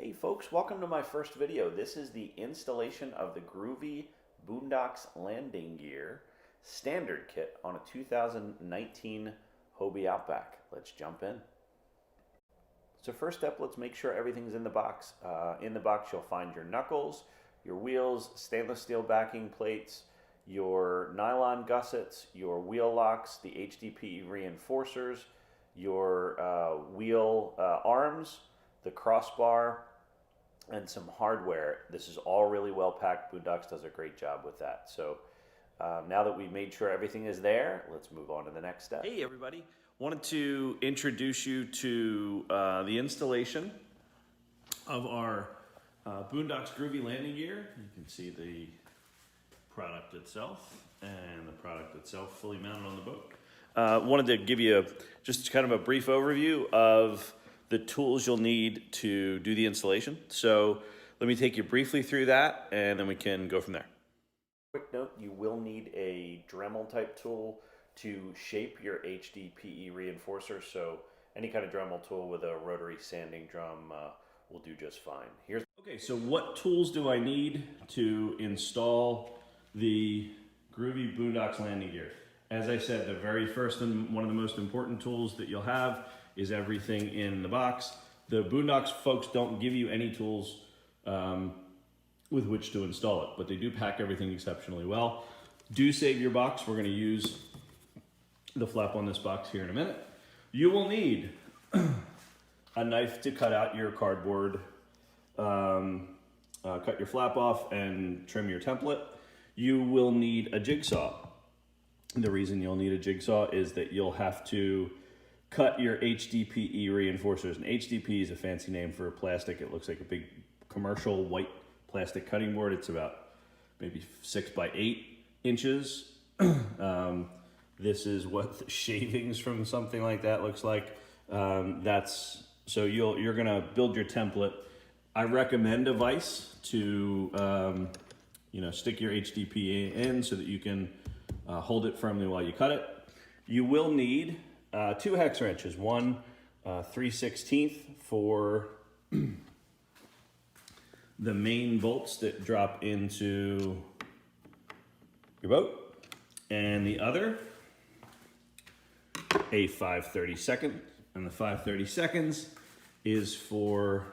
Hey folks, welcome to my first video. This is the installation of the Groovy Boonedox Landing Gear standard kit on a 2019 Hobie Outback. Let's jump in. So first step, let's make sure everything's in the box. In the box you'll find your knuckles, your wheels, stainless steel backing plates, your nylon gussets, your wheel locks, the Hdpe reinforcers, your wheel arms, the crossbar, and some hardware. This is all really well packed. Boonedox does a great job with that. So now that we've made sure everything is there, let's move on to the next step. Hey everybody, wanted to introduce you to the installation of our Boonedox Groovy Landing Gear. You can see the product itself and the product itself fully mounted on the boat. Wanted to give you just kind of a brief overview of the tools you'll need to do the installation. So let me take you briefly through that and then we can go from there. Quick note, you will need a Dremel type tool to shape your Hdpe reinforcer. So any kind of Dremel tool with a rotary sanding drum will do just fine. Okay, so what tools do I need to install the Groovy Boonedox Landing Gear? As I said, the very first and one of the most important tools that you'll have is everything in the box. The Boonedox folks don't give you any tools with which to install it, but they do pack everything exceptionally well. Do save your box. We're gonna use the flap on this box here in a minute. You will need a knife to cut out your cardboard, cut your flap off and trim your template. You will need a jigsaw. The reason you'll need a jigsaw is that you'll have to cut your Hdpe reinforcers. And Hdpe is a fancy name for plastic. It looks like a big commercial white plastic cutting board. It's about maybe 6 by 8 inches. This is what the shavings from something like that looks like. So you're gonna build your template. I recommend a vise to stick your Hdpe in so that you can hold it firmly while you cut it. You will need 2 hex wrenches, one 3/16 for the main bolts that drop into your boat, and the other a 5/32, and the 5/32 is for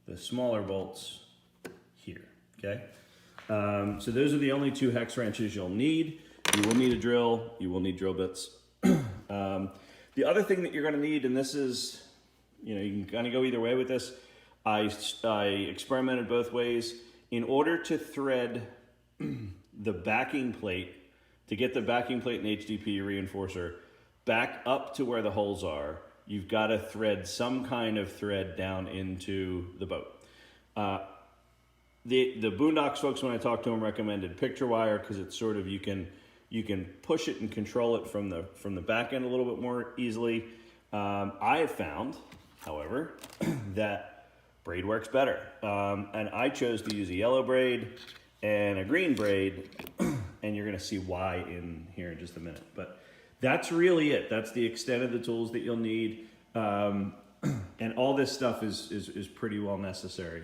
the smaller bolts here, okay? So those are the only 2 hex wrenches you'll need. You will need a drill, you will need drill bits. The other thing that you're gonna need, and this is, you can kind of go either way with this. I experimented both ways. In order to thread the backing plate, to get the backing plate and Hdpe reinforcer back up to where the holes are, you've got to thread some kind of thread down into the boat. The Boonedox folks, when I talked to them, recommended picture wire because it's sort of, you can push it and control it from the back end a little bit more easily. I have found, however, that braid works better. And I chose to use a yellow braid and a green braid, and you're gonna see why in here in just a minute. But that's really it. That's the extent of the tools that you'll need. And all this stuff is pretty well necessary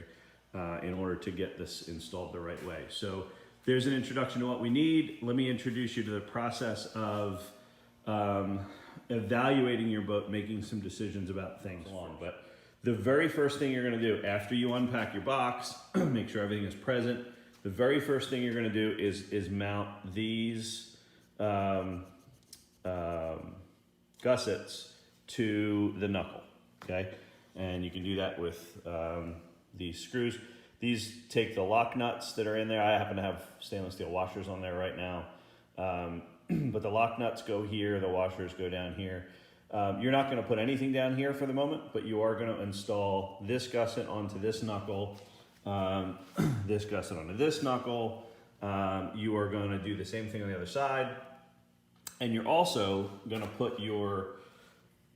in order to get this installed the right way. So there's an introduction to what we need. Let me introduce you to the process of evaluating your boat, making some decisions about things along. But the very first thing you're gonna do after you unpack your box, make sure everything is present, the very first thing you're gonna do is mount these gussets to the knuckle, okay? And you can do that with these screws. These take the lock nuts that are in there. I happen to have stainless steel washers on there right now. But the lock nuts go here, the washers go down here. You're not gonna put anything down here for the moment, but you are gonna install this gusset onto this knuckle, this gusset onto this knuckle. You are gonna do the same thing on the other side. And you're also gonna put your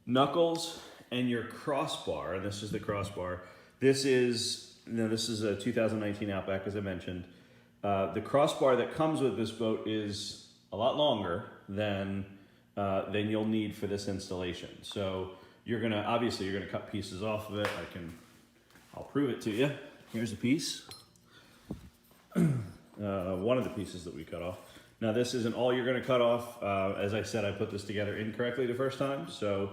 knuckles and your crossbar, and this is the crossbar. This is a 2019 Outback, as I mentioned. The crossbar that comes with this boat is a lot longer than you'll need for this installation. So obviously you're gonna cut pieces off of it. I can I'll prove it to you. Here's a piece. One of the pieces that we cut off. Now this isn't all you're gonna cut off. As I said, I put this together incorrectly the first time. So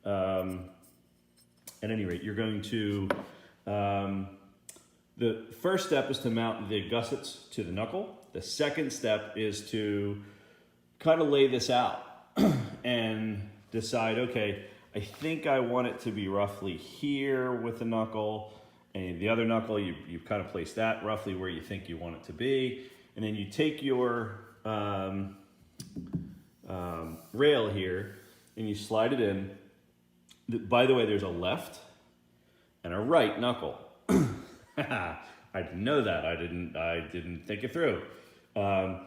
at any rate, you're going to, the first step is to mount the gussets to the knuckle. The second step is to kind of lay this out and decide, okay, I think I want it to be roughly here with the knuckle, and the other knuckle, you've kind of placed that roughly where you think you want it to be. And then you take your rail here and you slide it in. By the way, there's a left and a right knuckle. I didn't know that. I didn't think it through. And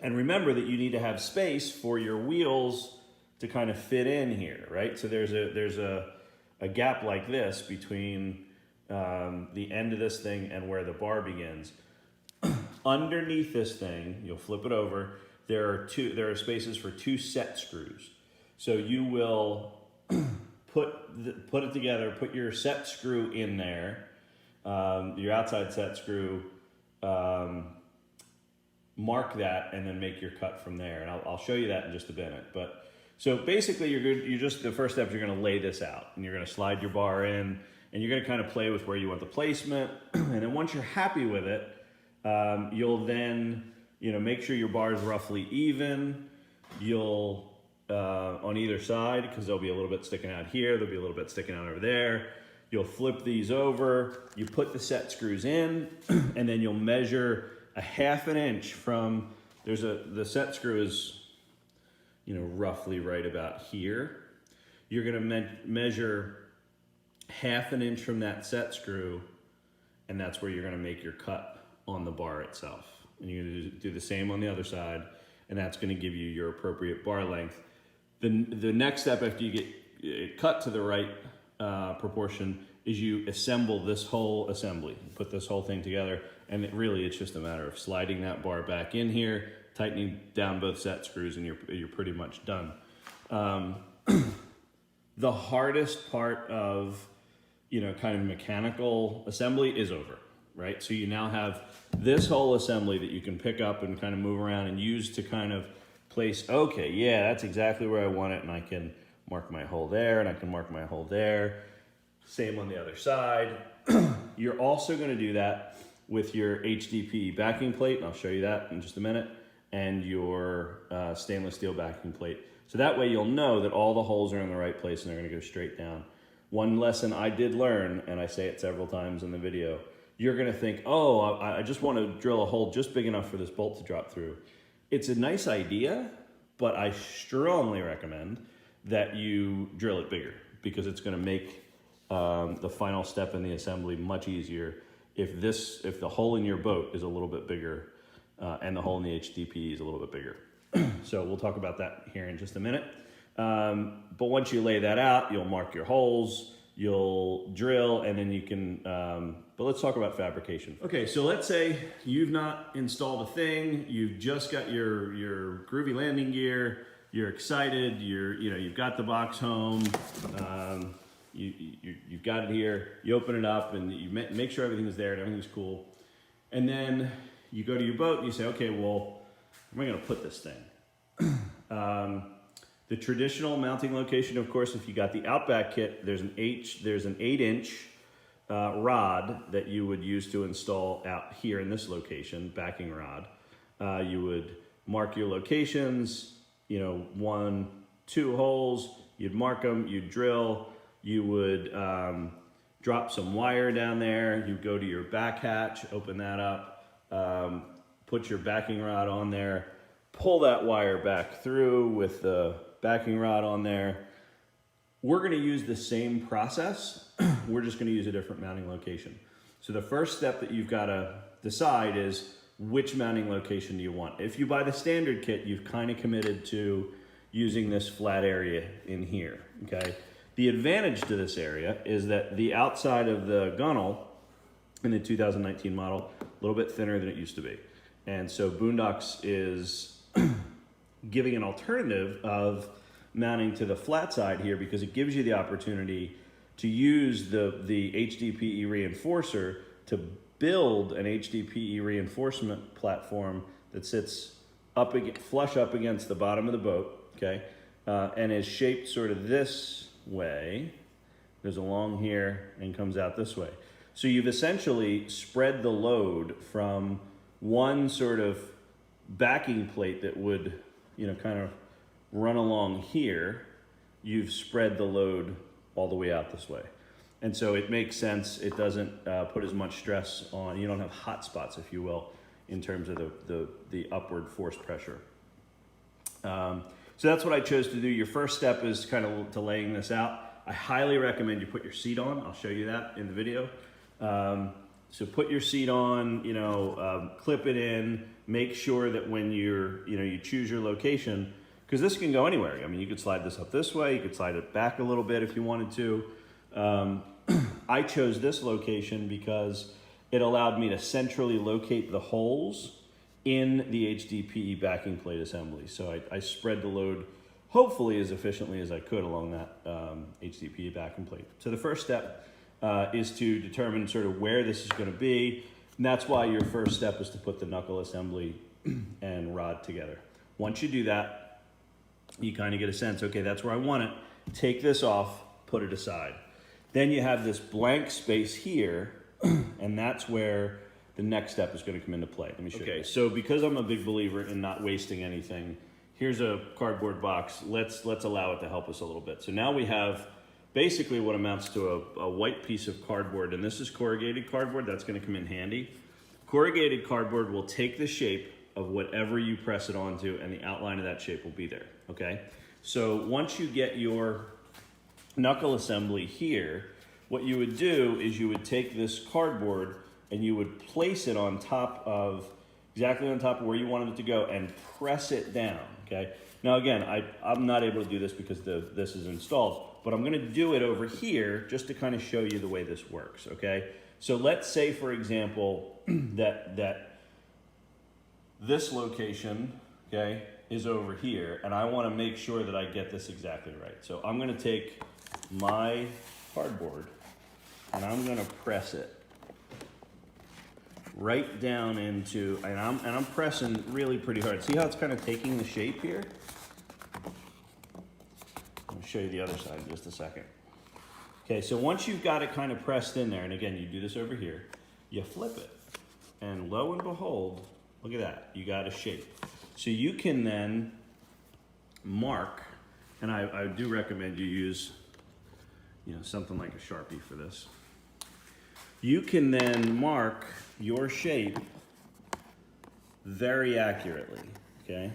remember that you need to have space for your wheels to kind of fit in here, right? So there's a gap like this between the end of this thing and where the bar begins. Underneath this thing, you'll flip it over. There are spaces for 2 set screws. So you will put it together, put your set screw in there, your outside set screw, mark that, and then make your cut from there. And I'll show you that in just a minute. But so basically, the first step, you're going to lay this out, and you're going to slide your bar in, and you're going to kind of play with where you want the placement. And then once you're happy with it, you'll then make sure your bar is roughly even. You'll on either side, because there'll be a little bit sticking out here, there'll be a little bit sticking out over there. You'll flip these over, you put the set screws in, and then you'll measure a 1/2 inch from, the set screw is, roughly right about here. You're gonna measure 1/2 inch from that set screw, and that's where you're gonna make your cut on the bar itself. And you're gonna do the same on the other side, and that's gonna give you your appropriate bar length. The next step after you get it cut to the right proportion is you assemble this whole assembly. You put this whole thing together, and it's just a matter of sliding that bar back in here, tightening down both set screws, and you're pretty much done. The hardest part of kind of mechanical assembly is over, right? So you now have this whole assembly that you can pick up and kind of move around and use to kind of place, okay, yeah, that's exactly where I want it, and I can mark my hole there, and I can mark my hole there. Same on the other side. You're also going to do that with your Hdpe backing plate, and I'll show you that in just a minute, and your stainless steel backing plate. So that way you'll know that all the holes are in the right place and they're going to go straight down. One lesson I did learn, and I say it several times in the video, you're going to think, oh, I just want to drill a hole just big enough for this bolt to drop through. It's a nice idea, but I strongly recommend that you drill it bigger, because it's going to make the final step in the assembly much easier if the hole in your boat is a little bit bigger and the hole in the Hdpe is a little bit bigger. So we'll talk about that here in just a minute. But once you lay that out, you'll mark your holes, you'll drill, and then you can, but let's talk about fabrication. Okay, so let's say you've not installed a thing, you've just got your Groovy Landing Gear, you're excited, you've got the box home, you've got it here, you open it up and you make sure everything's there and everything's cool. And then you go to your boat and you say, okay, well, where am I gonna put this thing? The traditional mounting location, of course, if you got the Outback kit, there's an 8-inch rod that you would use to install out here in this location, backing rod. You would mark your locations, 1, 2 holes, you'd mark them, you'd drill, you would drop some wire down there, you go to your back hatch, open that up, put your backing rod on there, pull that wire back through with the backing rod on there. We're going to use the same process. We're just going to use a different mounting location. So the first step that you've got to decide is which mounting location do you want. If you buy the standard kit, you've kind of committed to using this flat area in here, okay? The advantage to this area is that the outside of the gunnel in the 2019 model, a little bit thinner than it used to be. And so Boonedox is giving an alternative of mounting to the flat side here, because it gives you the opportunity to use the Hdpe reinforcer to build an Hdpe reinforcement platform that sits flush up against the bottom of the boat, okay, and is shaped sort of this way, goes along here and comes out this way. So you've essentially spread the load from one sort of backing plate that would, you know, kind of run along here. You've spread the load all the way out this way. And so it makes sense. It doesn't put as much stress on, you don't have hot spots, if you will, in terms of the upward force pressure. So that's what I chose to do. Your first step is kind of to laying this out. I highly recommend you put your seat on. I'll show you that in the video. So put your seat on, you know, clip it in, make sure that when you choose your location, because this can go anywhere. I mean, you could slide this up this way, you could slide it back a little bit if you wanted to. I chose this location because it allowed me to centrally locate the holes in the Hdpe backing plate assembly. So I spread the load hopefully as efficiently as I could along that Hdpe backing plate. So the first step is to determine sort of where this is going to be. And that's why your first step is to put the knuckle assembly and rod together. Once you do that, you kind of get a sense, okay, that's where I want it. Take this off, put it aside. Then you have this blank space here, and that's where the next step is going to come into play. Let me show you. Okay, so because I'm a big believer in not wasting anything, here's a cardboard box. Let's allow it to help us a little bit. So now we have basically what amounts to a white piece of cardboard, and this is corrugated cardboard. That's going to come in handy. Corrugated cardboard will take the shape of whatever you press it onto, and the outline of that shape will be there, okay? So once you get your knuckle assembly here, what you would do is you would take this cardboard and you would place it on top of, exactly on top of where you wanted it to go, and press it down, okay? Now again, I'm not able to do this because this is installed, but I'm gonna do it over here just to kind of show you the way this works, okay? So let's say, for example, that this location, okay, is over here, and I want to make sure that I get this exactly right. So I'm going to take my cardboard and I'm going to press it right down into, and I'm pressing really pretty hard. See how it's kind of taking the shape here? I'll show you the other side in just a second. Okay, so once you've got it kind of pressed in there, and again, you do this over here, you flip it, and lo and behold, look at that, you got a shape. So you can then mark, and I do recommend you use, you know, something like a Sharpie for this. You can then mark your shape very accurately, okay?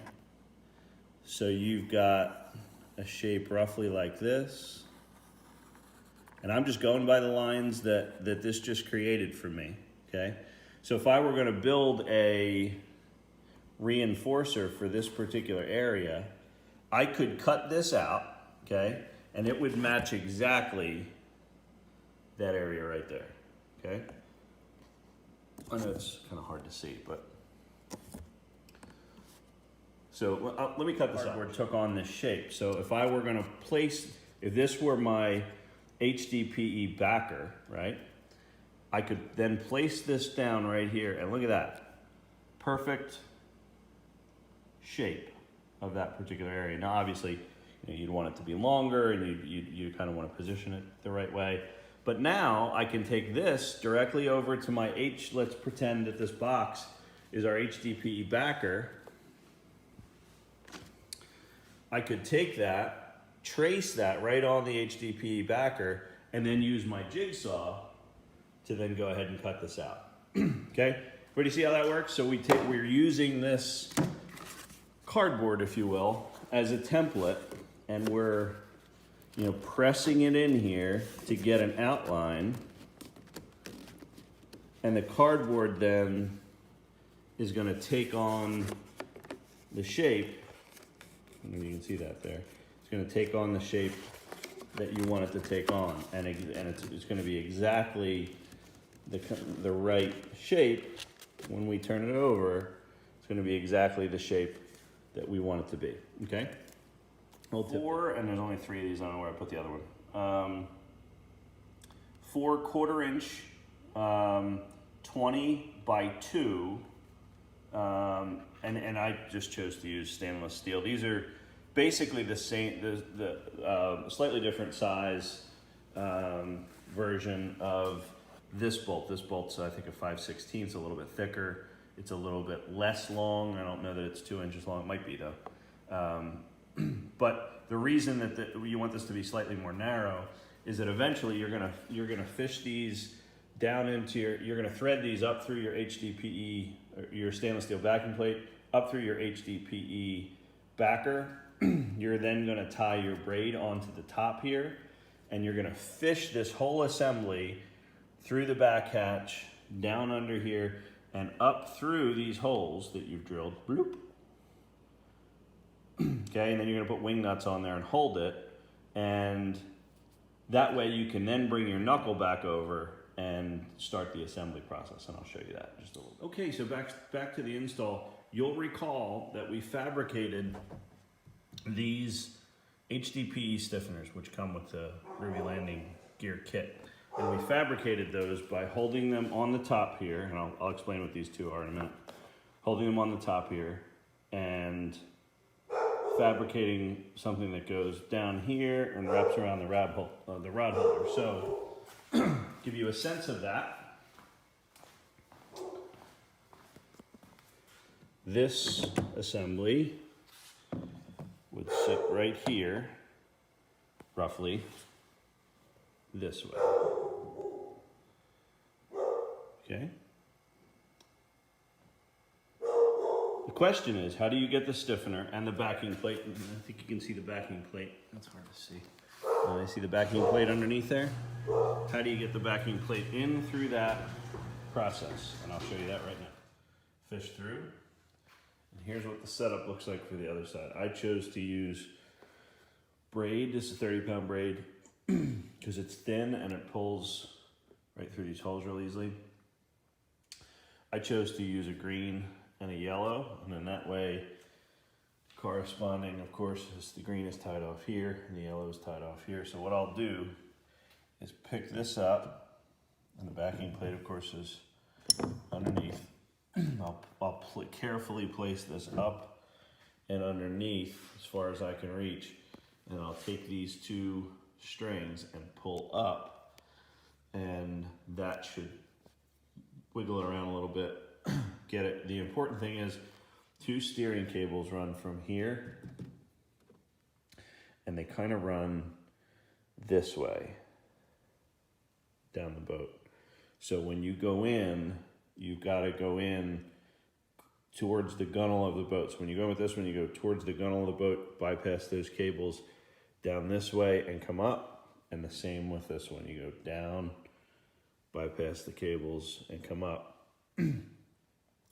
So you've got a shape roughly like this, and I'm just going by the lines that this just created for me, okay? So if I were gonna build a reinforcer for this particular area, I could cut this out, okay? And it would match exactly that area right there, okay? I know it's kind of hard to see, but. So let me cut this out. It took on this shape. So if I were gonna place, if this were my Hdpe backer, right? I could then place this down right here, and look at that. Perfect shape of that particular area. Now obviously, you know, you'd want it to be longer, and you kind of want to position it the right way. But now I can take this directly over to my let's pretend that this box is our Hdpe backer. I could take that, trace that right on the Hdpe backer, and then use my jigsaw to then go ahead and cut this out. Okay, everybody see how that works? So we're using this cardboard, if you will, as a template, and we're, you know, pressing it in here to get an outline, and the cardboard then is going to take on the shape. I don't know if you can see that there. It's going to take on the shape that you want it to take on, and it's going to be exactly the right shape. When we turn it over, it's going to be exactly the shape that we want it to be, okay? Four, and there's only 3 of these. I don't know where I put the other one. 4 1/4 inch 20 by 2, and I just chose to use stainless steel. These are basically the same, the slightly different size version of this bolt. This bolt's, I think, a 5/16, a little bit thicker. It's a little bit less long. I don't know that it's 2 inches long. It might be though. But the reason that you want this to be slightly more narrow is that eventually you're gonna fish these down into you're gonna thread these up through your HDPE, your stainless steel backing plate, up through your HDPE backer. You're then gonna tie your braid onto the top here, and you're gonna fish this whole assembly through the back hatch, down under here, and up through these holes that you've drilled. Bloop. Okay, and then you're gonna put wing nuts on there and hold it, and that way you can then bring your knuckle back over and start the assembly process, and I'll show you that in just a little bit. Okay, so back to the install. You'll recall that we fabricated these Hdpe stiffeners, which come with the Groovy Landing Gear kit. And we fabricated those by holding them on the top here, and I'll explain what these two are in a minute. Holding them on the top here, and fabricating something that goes down here and wraps around the rod holder. So, give you a sense of that. This assembly would sit right here, roughly this way. Okay. The question is, how do you get the stiffener and the backing plate? I think you can see the backing plate. That's hard to see. I see the backing plate underneath there. How do you get the backing plate in through that process? And I'll show you that right now. Fish through. And here's what the setup looks like for the other side. I chose to use braid. This is 30-pound braid because it's thin and it pulls right through these holes real easily. I chose to use a green and a yellow, and then that way, corresponding, of course, is the green is tied off here and the yellow is tied off here. So what I'll do is pick this up, and the backing plate, of course, is underneath. I'll carefully place this up and underneath as far as I can reach, and I'll take these two strings and pull up, and that should wiggle it around a little bit. Get it. The important thing is 2 steering cables run from here, and they kind of run this way down the boat. So when you go in, you've got to go in towards the gunnel of the boat. So when you go with this one, you go towards the gunnel of the boat, bypass those cables down this way and come up, and the same with this one. You go down, bypass the cables and come up.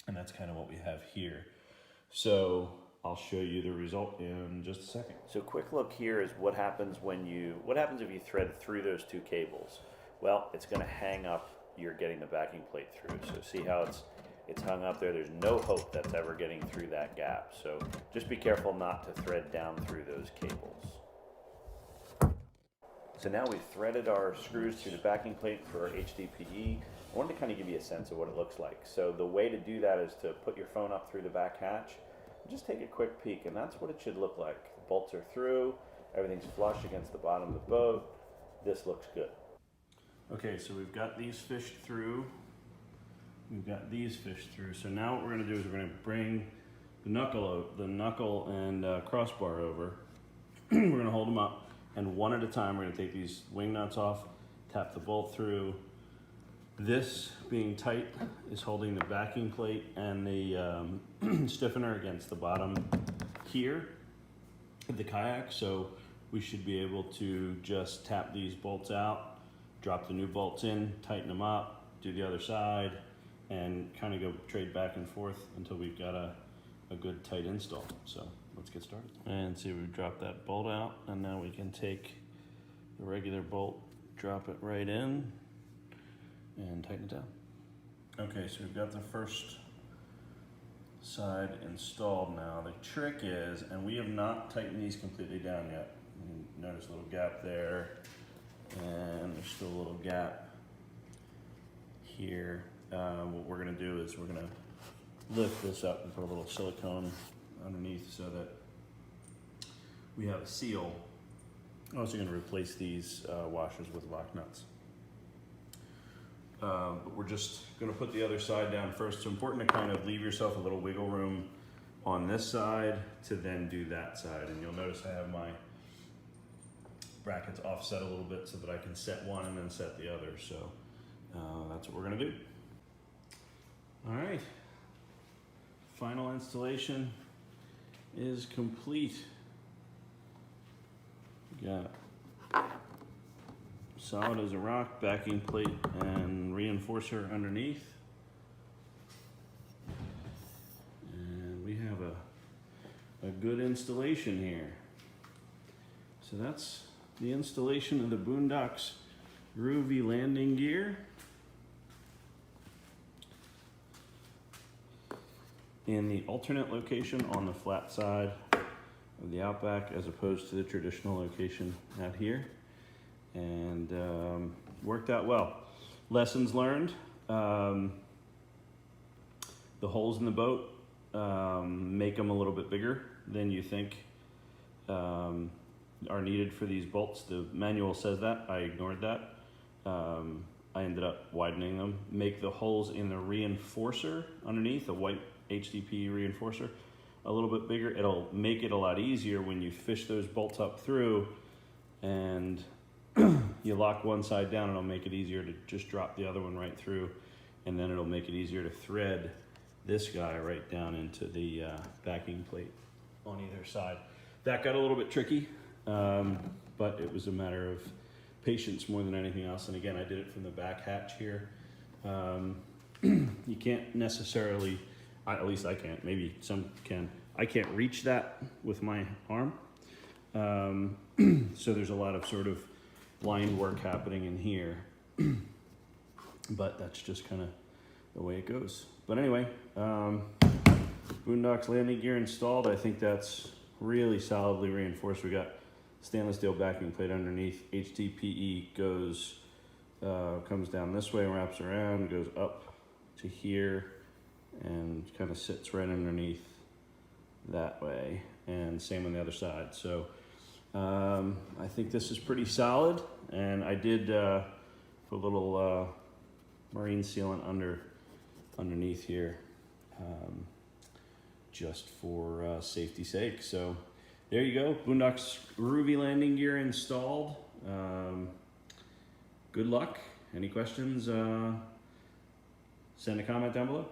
And that's kind of what we have here. So I'll show you the result in just a second. So quick look here is what happens if you thread through those 2 cables? Well, it's gonna hang up, you're getting the backing plate through. So see how it's hung up there? There's no hope that's ever getting through that gap. So just be careful not to thread down through those cables. So now we've threaded our screws through the backing plate for our HDPE. I wanted to kind of give you a sense of what it looks like. So the way to do that is to put your phone up through the back hatch and just take a quick peek, and that's what it should look like. The bolts are through, everything's flush against the bottom of the boat. This looks good. Okay, so we've got these fished through. We've got these fished through. So now what we're gonna do is we're gonna bring the knuckle and crossbar over. We're gonna hold them up, and one at a time we're gonna take these wing nuts off, tap the bolt through. This, being tight, is holding the backing plate and the stiffener against the bottom here of the kayak. So we should be able to just tap these bolts out, drop the new bolts in, tighten them up, do the other side, and kind of go trade back and forth until we've got a good tight install. So let's get started. And see, we've dropped that bolt out, and now we can take the regular bolt, drop it right in, and tighten it down. Okay, so we've got the first side installed now. The trick is, and we have not tightened these completely down yet. You notice a little gap there, and there's still a little gap here, what we're going to do is we're going to lift this up and put a little silicone underneath so that we have a seal. I'm also going to replace these washers with lock nuts. But we're just going to put the other side down first. It's important to kind of leave yourself a little wiggle room on this side to then do that side. And you'll notice I have my brackets offset a little bit so that I can set one and then set the other. So that's what we're going to do. All right. Final installation is complete. We got solid as a rock backing plate and reinforcer underneath, and we have a good installation here. So that's the installation of the Boonedox Groovy Landing Gear in the alternate location on the flat side of the Outback as opposed to the traditional location out here. And worked out well. Lessons learned. The holes in the boat make them a little bit bigger than you think are needed for these bolts. The manual says that. I ignored that. I ended up widening them. Make the holes in the reinforcer underneath, the white Hdpe reinforcer, a little bit bigger. It'll make it a lot easier when you fish those bolts up through and you lock one side down, and it'll make it easier to just drop the other one right through, and then it'll make it easier to thread this guy right down into the backing plate on either side. That got a little bit tricky, but it was a matter of patience more than anything else. And again, I did it from the back hatch here. You can't necessarily, at least I can't, maybe some can. I can't reach that with my arm. So there's a lot of sort of blind work happening in here, but that's just kind of the way it goes. But anyway, Boonedox landing gear installed. I think that's really solidly reinforced. We got stainless steel backing plate underneath. Hdpe goes, comes down this way and wraps around, goes up to here, and kind of sits right underneath that way. And same on the other side. So I think this is pretty solid, and I did put a little marine sealant underneath here just for safety's sake. So there you go, Boonedox Groovy Landing Gear installed. Good luck. Any questions? Send a comment down below.